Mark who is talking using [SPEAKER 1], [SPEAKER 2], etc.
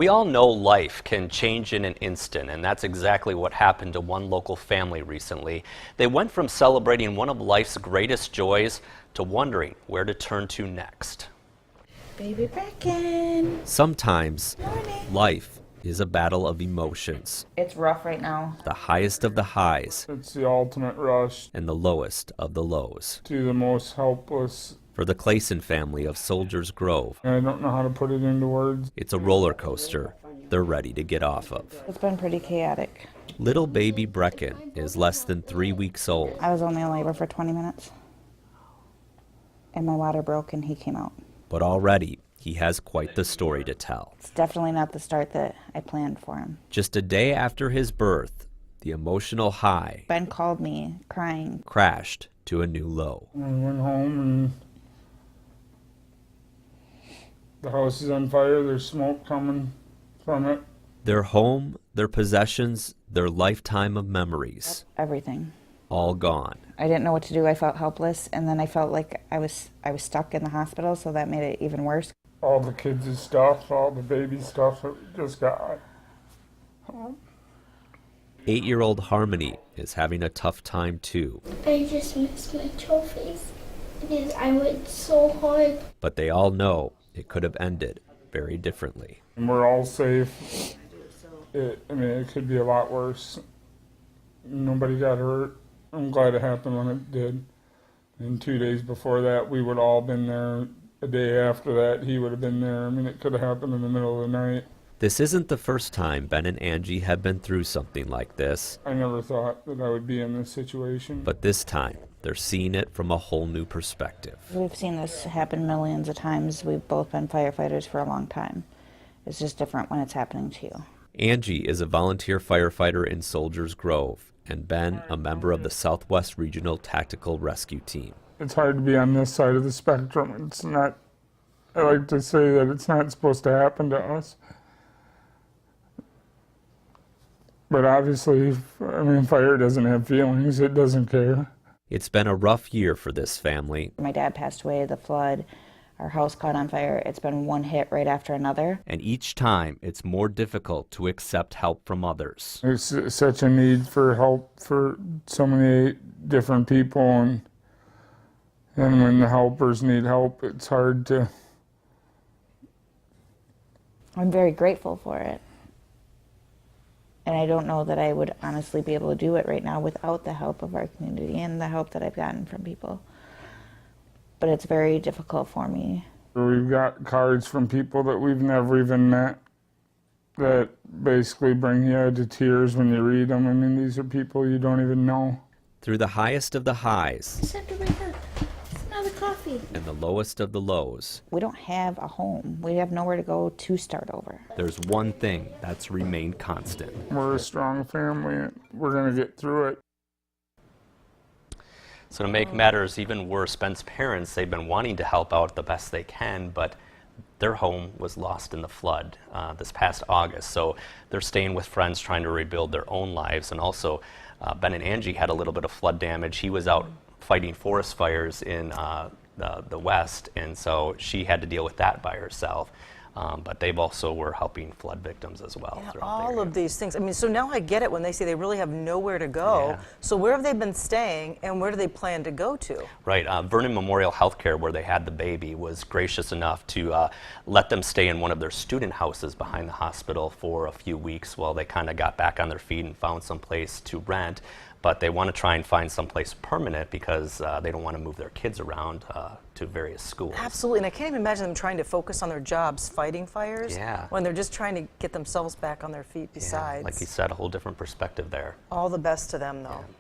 [SPEAKER 1] We all know life can change in an instant, and that's exactly what happened to one local family recently. They went from celebrating one of life's greatest joys to wondering where to turn to next.
[SPEAKER 2] Baby Bracken.
[SPEAKER 3] Sometimes
[SPEAKER 2] Morning.
[SPEAKER 3] life is a battle of emotions,
[SPEAKER 2] It's rough right now.
[SPEAKER 3] the highest of the highs
[SPEAKER 4] It's the ultimate rush
[SPEAKER 3] and the lowest of the lows.
[SPEAKER 4] to the most helpless.
[SPEAKER 3] For the Clayson family of Soldiers Grove,
[SPEAKER 4] I don't know how to put it into words.
[SPEAKER 3] it's a roller coaster they're ready to get off of.
[SPEAKER 2] It's been pretty chaotic.
[SPEAKER 3] Little baby Brecken is less than 3 weeks old.
[SPEAKER 2] I was only in labor for 20 minutes. And my water broke and he came out.
[SPEAKER 3] But already, he has quite the story to tell.
[SPEAKER 2] It's definitely not the start that I planned for him.
[SPEAKER 3] Just a day after his birth, the emotional high
[SPEAKER 2] Ben called me crying.
[SPEAKER 3] crashed to a new low.
[SPEAKER 4] I went home and the house is on fire. There's smoke coming from it.
[SPEAKER 3] Their home, their possessions, their lifetime of memories,
[SPEAKER 2] Everything.
[SPEAKER 3] all gone.
[SPEAKER 2] I didn't know what to do. I felt helpless, and then I felt like I was stuck in the hospital, so that made it even worse.
[SPEAKER 4] All the kids' stuff, all the baby stuff, it just got.
[SPEAKER 3] 8-year-old Harmony is having a tough time too,
[SPEAKER 5] I just miss my trophies because I went so hard.
[SPEAKER 3] but they all know it could have ended very differently.
[SPEAKER 4] And we're all safe. It could be a lot worse. Nobody got hurt. I'm glad it happened when it did. And 2 days before that, we would all been there. A day after that, he would have been there. It could have happened in the middle of the night.
[SPEAKER 3] This isn't the first time Ben and Angie have been through something like this,
[SPEAKER 4] I never thought that I would be in this situation.
[SPEAKER 3] but this time they're seeing it from a whole new perspective.
[SPEAKER 2] We've seen this happen millions of times. We've both been firefighters for a long time. It's just different when it's happening to you.
[SPEAKER 3] Angie is a volunteer firefighter in Soldiers Grove, and Ben a member of the Southwest Regional Tactical Rescue Team.
[SPEAKER 4] It's hard to be on this side of the spectrum. It's not, I like to say that it's not supposed to happen to us. But obviously, fire doesn't have feelings. It doesn't care.
[SPEAKER 3] It's been a rough year for this family,
[SPEAKER 2] My dad passed away, the flood, our house caught on fire. It's been one hit right after another.
[SPEAKER 3] and each time it's more difficult to accept help from others.
[SPEAKER 4] There's such a need for help for so many different people, and when the helpers need help, it's hard to.
[SPEAKER 2] I'm very grateful for it. And I don't know that I would honestly be able to do it right now without the help of our community and the help that I've gotten from people. But it's very difficult for me.
[SPEAKER 4] We've got cards from people that we've never even met that basically bring you to tears when you read them. These are people you don't even know.
[SPEAKER 3] Through the highest of the highs
[SPEAKER 5] It's time to wake up. Smell the coffee.
[SPEAKER 3] and the lowest of the lows,
[SPEAKER 2] We don't have a home. We have nowhere to go to start over.
[SPEAKER 3] there's one thing that's remained constant.
[SPEAKER 4] We're a strong family, and we're going to get through it.
[SPEAKER 1] So to make matters even worse, Ben's parents, they've been wanting to help out the best they can, but their home was lost in the flood this past August. So they're staying with friends trying to rebuild their own lives. And also, Ben and Angie had a little bit of flood damage. He was out fighting forest fires in the West, and so she had to deal with that by herself. But they've also were helping flood victims as well.
[SPEAKER 6] Yeah,
[SPEAKER 1] throughout the
[SPEAKER 6] all
[SPEAKER 1] area.
[SPEAKER 6] of these things. So now I get it when they say they really have nowhere to go.
[SPEAKER 1] Yeah.
[SPEAKER 6] So where have they been staying, and where do they plan to go to?
[SPEAKER 1] Right. Vernon Memorial Healthcare, where they had the baby, was gracious enough to let them stay in one of their student houses behind the hospital for a few weeks while they kind of got back on their feet and found some place to rent. But they want to try and find someplace permanent because they don't want to move their kids around to various schools.
[SPEAKER 6] Absolutely, and I can't even imagine them trying to focus on their jobs fighting fires
[SPEAKER 1] Yeah.
[SPEAKER 6] when they're just trying to get themselves back on their feet
[SPEAKER 1] Yeah,
[SPEAKER 6] besides.
[SPEAKER 1] like you said, a whole different perspective there.
[SPEAKER 6] All the best to them, though.
[SPEAKER 1] Yeah.